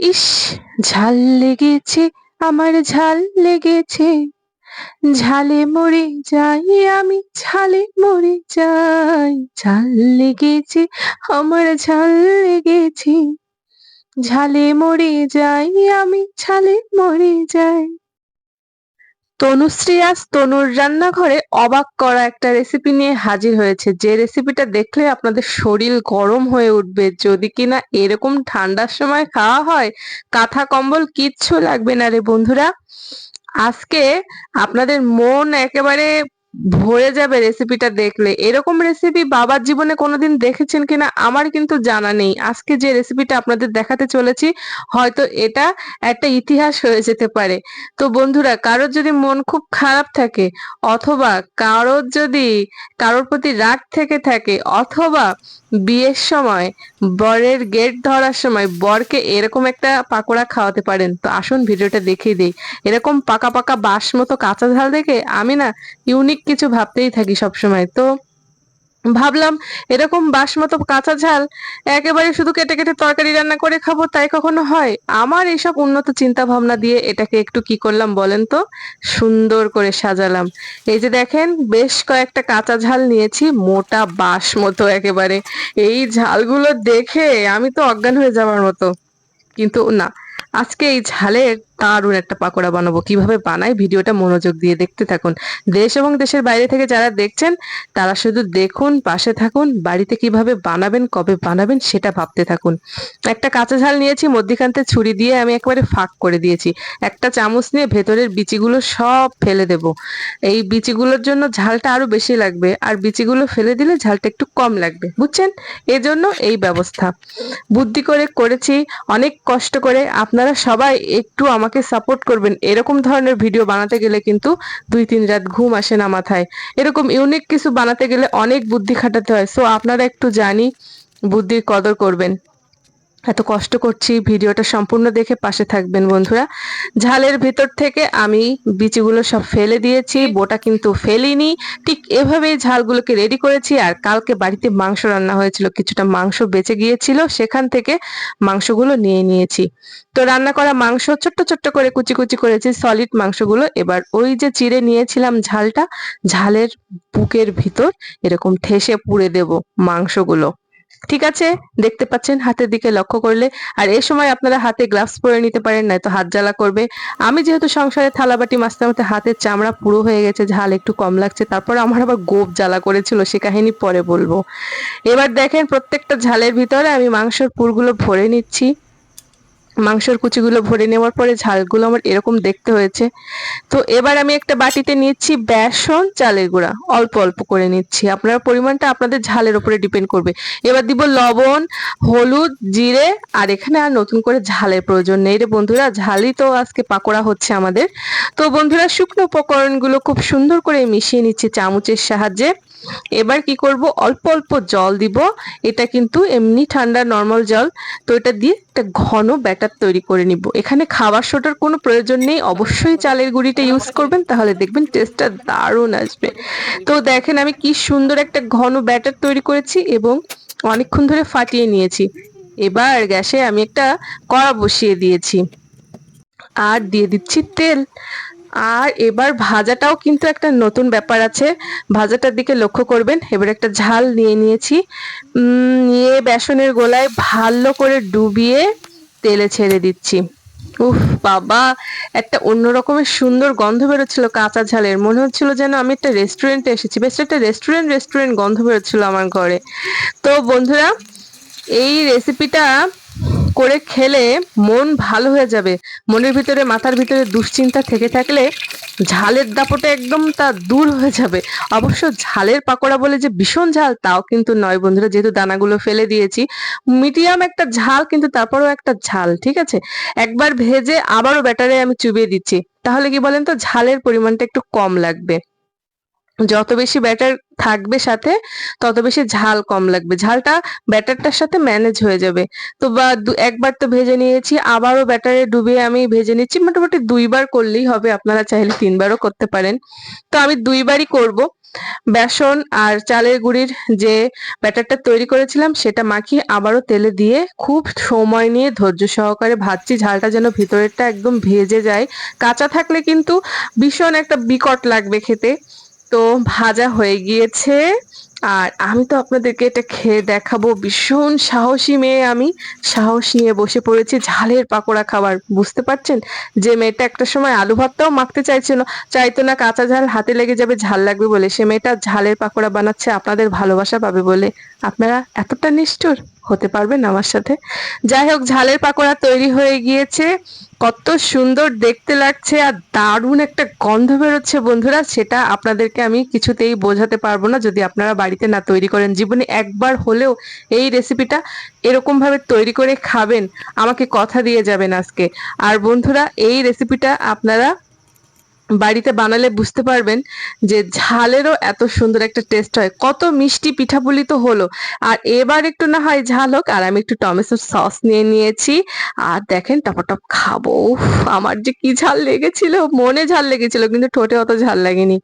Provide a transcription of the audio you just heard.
ইস, ঝাল লেগেছে, আমার ঝাল লেগেছে, ঝালে মরে যাই আমি, ঝালে মরে যাই। ঝাল লেগেছে, আমার ঝাল লেগেছে, ঝালে মরে যাই আমি, ঝালে মরে যাই। তনুশ্রী আজ তনুর রান্নাঘরে অবাক করা একটা রেসিপি নিয়ে হাজির হয়েছে, যে রেসিপিটা দেখলে আপনাদের শরীর গরম হয়ে উঠবে। যদি কিনা এরকম ঠান্ডার সময় খাওয়া হয়, কাঁথা কম্বল কিচ্ছু লাগবে না রে বন্ধুরা। আজকে আপনাদের মন একেবারে ভরে যাবে রেসিপিটা দেখলে। এরকম রেসিপি বাবার জীবনে কোনোদিন দেখেছেন কিনা আমার কিন্তু জানা নেই। আজকে যে রেসিপিটা আপনাদের দেখাতে চলেছি, হয়তো এটা একটা ইতিহাস হয়ে যেতে পারে। তো বন্ধুরা, কারোর যদি মন খুব খারাপ থাকে, অথবা কারোর প্রতি রাগ থেকে থাকে, অথবা বিয়ের সময় বরের গেট ধরার সময় বরকে এরকম একটা পাকোড়া খাওয়াতে পারেন, তো আসুন ভিডিওটা দেখিয়ে দিই। এরকম পাকা পাকা বাঁশ মতো কাঁচা ঝাল দেখে আমি না ইউনিক কিছু ভাবতেই থাকি সবসময়। তো ভাবলাম এরকম বাঁশমতো কাঁচা ঝাল একেবারে শুধু কেটে কেটে তরকারি রান্না করে খাবো, তাই কখনো হয়? আমার এইসব উন্নত চিন্তা ভাবনা দিয়ে এটাকে একটু কি করলাম বলেন তো, সুন্দর করে সাজালাম। এই যে দেখেন, বেশ কয়েকটা কাঁচা ঝাল নিয়েছি, মোটা বাঁশ মতো একেবারে। এই ঝালগুলো দেখে আমি তো অজ্ঞান হয়ে যাওয়ার মতো। কিন্তু না, আজকে এই ঝালের দারুণ একটা পাকোড়া বানাবো। কিভাবে বানাই ভিডিওটা মনোযোগ দিয়ে দেখতে থাকুন। দেশ এবং দেশের বাইরে থেকে যারা দেখছেন তারা শুধু দেখুন, পাশে থাকুন। বাড়িতে কিভাবে বানাবেন, কবে বানাবেন সেটা ভাবতে থাকুন। একটা কাঁচা ঝাল নিয়েছি, মধ্যিখানতে ছুরি দিয়ে আমি একেবারে ফাঁক করে দিয়েছি। একটা চামচ নিয়ে ভেতরের বিচিগুলো সব ফেলে দেব। এই বিচিগুলোর জন্য ঝালটা আরো বেশি লাগবে, আর বিচিগুলো ফেলে দিলে ঝালটা একটু কম লাগবে, বুঝছেন? এজন্য এই ব্যবস্থা বুদ্ধি করে করেছি, অনেক কষ্ট করে। আপনারা সবাই একটু আমাকে সাপোর্ট করবেন। এরকম ধরনের ভিডিও বানাতে গেলে কিন্তু 2-3 রাত ঘুম আসে না মাথায়। এরকম ইউনিক কিছু বানাতে গেলে অনেক বুদ্ধি খাটাতে হয়। সো আপনারা একটু বুদ্ধির কদর করবেন। এত কষ্ট করছি, ভিডিওটা সম্পূর্ণ দেখে পাশে থাকবেন বন্ধুরা। ঝালের ভিতর থেকে আমি বিচিগুলো সব ফেলে দিয়েছি, বোটা কিন্তু ফেলিনি। ঠিক এভাবেই ঝালগুলোকে রেডি করেছি। আর কালকে বাড়িতে মাংস রান্না হয়েছিল, কিছুটা মাংস বেঁচে গিয়েছিল, সেখান থেকে মাংসগুলো নিয়ে নিয়েছি। তো রান্না করা মাংস ছোট্ট ছোট্ট করে কুচি কুচি করেছি, সলিড মাংসগুলো। এবার ওই যে চিড়ে নিয়েছিলাম ঝালটা, ঝালের বুকের ভিতর এরকম ঠেসে পুড়ে দেব মাংসগুলো। ঠিক আছে, দেখতে পাচ্ছেন হাতের দিকে লক্ষ্য করলে। আর এই সময় আপনারা হাতে গ্লাভস পরে নিতে পারেন, নয়তো হাত জ্বালা করবে। আমি যেহেতু সংসারে থালাবাটি মাজতে মাজতে হাতের চামড়া পুরো হয়ে গেছে, ঝাল একটু কম লাগছে, তারপর আমার আবার গোপ জ্বালা করেছিল, সে কাহিনী পরে বলবো। এবার দেখেন, প্রত্যেকটা ঝালের ভিতরে আমি মাংসের পুরগুলো ভরে নিচ্ছি। মাংসের কুচিগুলো ভরে নেওয়ার পরে ঝালগুলো আমার এরকম দেখতে হয়েছে। তো এবার আমি একটা বাটিতে নিচ্ছি বেসন, চালের গুঁড়া অল্প অল্প করে নিচ্ছি। আপনার পরিমাণটা আপনাদের ঝালের উপরে ডিপেন্ড করবে। এবার দিব লবণ, হলুদ, জিরে। আর এখানে আর নতুন করে ঝালের প্রয়োজন নেই রে বন্ধুরা, ঝালই তো আজকে পাকোড়া হচ্ছে আমাদের। তো বন্ধুরা, শুকনো উপকরণগুলো খুব সুন্দর করে মিশিয়ে নিচ্ছি চামচের সাহায্যে। এবার কি করব, অল্প অল্প জল দিব। এটা কিন্তু এমনি ঠান্ডা নর্মাল জল। তো এটা দিয়ে একটা ঘন ব্যাটার তৈরি করে নিব। এখানে খাবার সোডার কোনো প্রয়োজন নেই, অবশ্যই চালের গুঁড়িটা ইউজ করবেন, তাহলে দেখবেন টেস্টটা দারুণ আসবে। তো দেখেন আমি কি সুন্দর একটা ঘন ব্যাটার তৈরি করেছি এবং অনেকক্ষণ ধরে ফাটিয়ে নিয়েছি। এবার গ্যাসে আমি একটা কড়া বসিয়ে দিয়েছি, আর দিয়ে দিচ্ছি তেল। আর এবার ভাজাটাও কিন্তু একটা নতুন ব্যাপার আছে, ভাজাটার দিকে লক্ষ্য করবেন। এবার একটা ঝাল নিয়ে নিয়েছি, নিয়ে বেসনের গোলায় ভালো করে ডুবিয়ে তেলে ছেড়ে দিচ্ছি। উফ বাবা, একটা অন্য রকমের সুন্দর গন্ধ বেরোচ্ছিল কাঁচা ঝালের, মনে হচ্ছিল যেন আমি একটা রেস্টুরেন্টে এসেছি। বেশ একটা রেস্টুরেন্ট রেস্টুরেন্ট গন্ধ বেরোচ্ছিল আমার ঘরে। তো বন্ধুরা, এই রেসিপিটা করে খেলে মন ভালো হয়ে যাবে। মনের ভিতরে, মাথার ভিতরে দুশ্চিন্তা থেকে থাকলে ঝালের দাপটে একদম তা দূর হয়ে যাবে। অবশ্য ঝালের পাকোড়া বলে যে ভীষণ ঝাল তাও কিন্তু নয় বন্ধুরা, যেহেতু দানাগুলো ফেলে দিয়েছি। মিডিয়াম একটা ঝাল, কিন্তু তারপরেও একটা ঝাল, ঠিক আছে। একবার ভেজে আবারও ব্যাটারে আমি চুবিয়ে দিচ্ছি, তাহলে কি বলেন তো, ঝালের পরিমাণটা একটু কম লাগবে। যত বেশি ব্যাটার থাকবে সাথে, তত বেশি ঝাল কম লাগবে, ঝালটা ব্যাটারটার সাথে ম্যানেজ হয়ে যাবে। তো একবার তো ভেজে নিয়েছি, আবারও ব্যাটারে ডুবিয়ে আমি ভেজে নিচ্ছি। মোটামুটি 2 বার করলেই হবে, আপনারা চাইলে 3 বারও করতে পারেন। তো আমি 2 বারই করব। বেসন আর চালের গুঁড়ির যে ব্যাটারটা তৈরি করেছিলাম সেটা মাখিয়ে আবারও তেলে দিয়ে খুব সময় নিয়ে ধৈর্য সহকারে ভাজছি, ঝালটা যেন ভিতরেরটা একদম ভেজে যায়। কাঁচা থাকলে কিন্তু ভীষণ একটা বিকট লাগবে খেতে। তো ভাজা হয়ে গিয়েছে, আর আমি তো আপনাদেরকে এটা খেয়ে দেখাবো। ভীষণ সাহসী মেয়ে আমি, সাহস নিয়ে বসে পড়েছি ঝালের পাকোড়া খাবার। বুঝতে পারছেন, যে মেয়েটা একটা সময় আলু ভর্তাও মাখতে চাইতো না, কাঁচা ঝাল হাতে লেগে যাবে ঝাল লাগবে বলে, সে মেয়েটা ঝালের পাকোড়া বানাচ্ছে আপনাদের ভালোবাসা পাবে বলে। আপনারা এতটা নিষ্ঠুর হতে পারবেন আমার সাথে? যাই হোক, ঝালের পাকোড়া তৈরি হয়ে গিয়েছে, কত সুন্দর দেখতে লাগছে আর দারুণ একটা গন্ধ বেরোচ্ছে বন্ধুরা, সেটা আপনাদেরকে আমি কিছুতেই বোঝাতে পারবো না যদি আপনারা বাড়িতে না তৈরি করেন। জীবনে একবার হলেও এই রেসিপিটা এরকম ভাবে তৈরি করে খাবেন, আমাকে কথা দিয়ে যাবেন আজকে। আর বন্ধুরা, এই রেসিপিটা আপনারা বাড়িতে বানালে বুঝতে পারবেন যে ঝালেরও এত সুন্দর একটা টেস্ট হয়। কত মিষ্টি পিঠাপুলি তো হলো, আর এবার একটু না হয় ঝাল হোক। আর আমি একটু টমেটো সস নিয়ে নিয়েছি, আর দেখেন টপটপ খাবো। উফ, আমার যে কি ঝাল লেগেছিল, মনে ঝাল লেগেছিল কিন্তু ঠোঁটে অত ঝাল লাগেনি।